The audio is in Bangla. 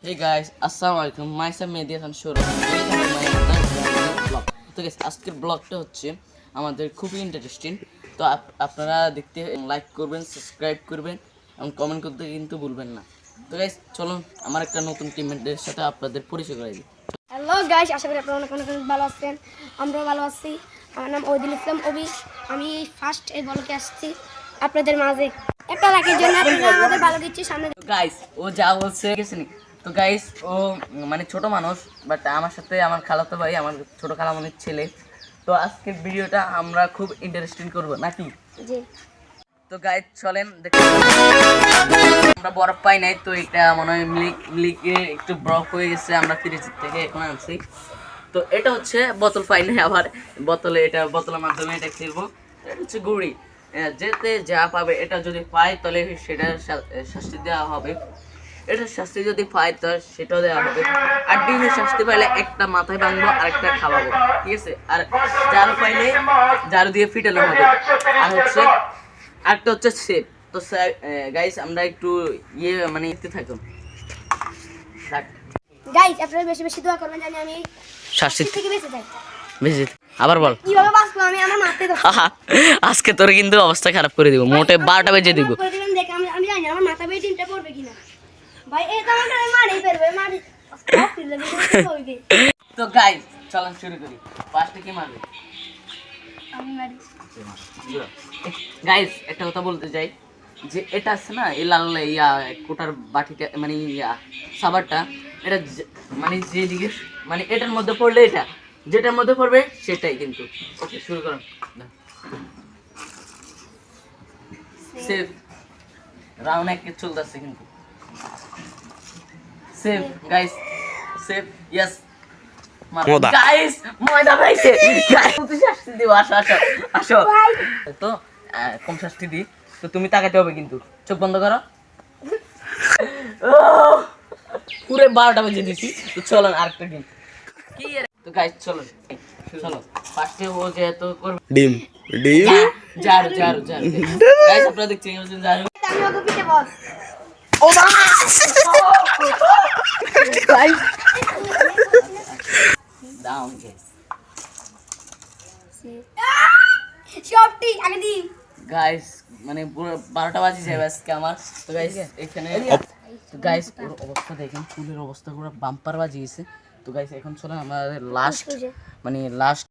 Hey guys, আসসালামু আলাইকুম। মাইসা মেহেদী Hasan Sourav. Welcome to my another vlog. তো guys, আজকের ব্লগটা হচ্ছে আমাদের খুবই ইন্টারেস্টিং। তো আপনারা দেখতে লাইক করবেন, সাবস্ক্রাইব করবেন এবং কমেন্ট করতে কিন্তু ভুলবেন না। তো গাইস চলুন আমার একটা নতুন টিমমেটদের সাথে আপনাদের পরিচয় করাই দিই। হ্যালো গাইস, আশা করি আপনারা অনেক অনেক ভালো আছেন। আমরাও ভালো আছি। আমার নাম ওদিল ইসলাম অবি। আমি ফার্স্ট এই ব্লগে আসছি আপনাদের মাঝে একটা লাখের জন্য। আপনারা আমাদের ভালো দিচ্ছি সামনে। গাইস ও যা বলছে গেছে নি। তো গাইস ও মানে ছোট মানুষ, বাট আমার সাথে আমার খালাতো ভাই, আমার ছোট খালামণির ছেলে। তো আজকের ভিডিওটা আমরা খুব ইন্টারেস্টিং করব নাকি? জি। তো গাইস চলেন দেখতে। আমরা বরফ পাই নাই, তো এটা মনে হয় মিলিকে একটু বরফ হয়ে গেছে, আমরা ফ্রিজ থেকে এখন আনছি। তো এটা হচ্ছে বোতল পাই নাই, আবার বোতলে এটা বোতলের মাধ্যমে এটা খেলবো। এটা হচ্ছে গুড়ি, যেতে যা পাবে এটা যদি পাই তাহলে সেটার শাস্তি দেওয়া হবে। এটার শাস্তি যদি পাই তো সেটাও দেওয়া হবে। আর ডিমের শাস্তি পাইলে একটা মাথায় বাঁধবো আর একটা খাওয়াবো, ঠিক আছে? আর জারু পাইলে জারু দিয়ে ফিটানো হবে। আর হচ্ছে আরেকটা হচ্ছে সেফ। তো গাইস আমরা একটু মানে দেখতে থাকুন। গাইস আপনারা বেশি বেশি দোয়া করবেন জানি আমি শাস্তি থেকে বেঁচে যাই। বেশি আবার বল। কিভাবে বাঁচবো আমি আমার মাথায় দোষ আজকে তোর কিন্তু অবস্থা খারাপ করে দিব, মোটে 12টা বেজে দিব। করে দিবেন দেখে আমি জানি না আমার মাথা বেয়ে ডিমটা পড়বে কিনা। ভাই এই তো আমাকে মারেই ফেলবে, মারি হইবে। তো গাইস চলেন শুরু করি। ফার্স্টে কি মারবে? আমি মারি। গাইস একটা কথা বলতে চাই যে এটা আছে না, এই লাল কোটার বাটিটা মানে সাবারটা, এটা মানে যেদিকে মানে এটার মধ্যে পড়লে এটা যেটার মধ্যে পড়বে সেটাই কিন্তু। ওকে শুরু করুন। সেফ রাউন্ড এক চলতেছে কিন্তু। Safe guys, safe yes. Guys ময়দা পাইছে। গাইস তুই শাস্তি দিও, আসো আসো আসো। তো কম শাস্তি দি। তো তুমি তাকাতে হবে কিন্তু, চোখ বন্ধ করো। পুরো 12টা বেজে দিছি। তো চলো আরেকটা গেম। কি তো গাইস চলো চলো ফার্স্টে ও যেহেতু করবে ডিম ডিম জারু জারু জারু। গাইস আপনারা দেখছেন জারু। আমি ওকে পিঠে বল। ও মা গাইস ডাউন গাইস। সবটি আগে দি। গাইস মানে পুরো 12টা বাজে যাবে আজকে আমার। তো গাইস এখানে তো গাইস ওর অবস্থা দেখেন, চুলের অবস্থা পুরো বাম্পার বাজিয়েছে। তো গাইস এখন চলেন আমাদের লাস্ট মানে লাস্ট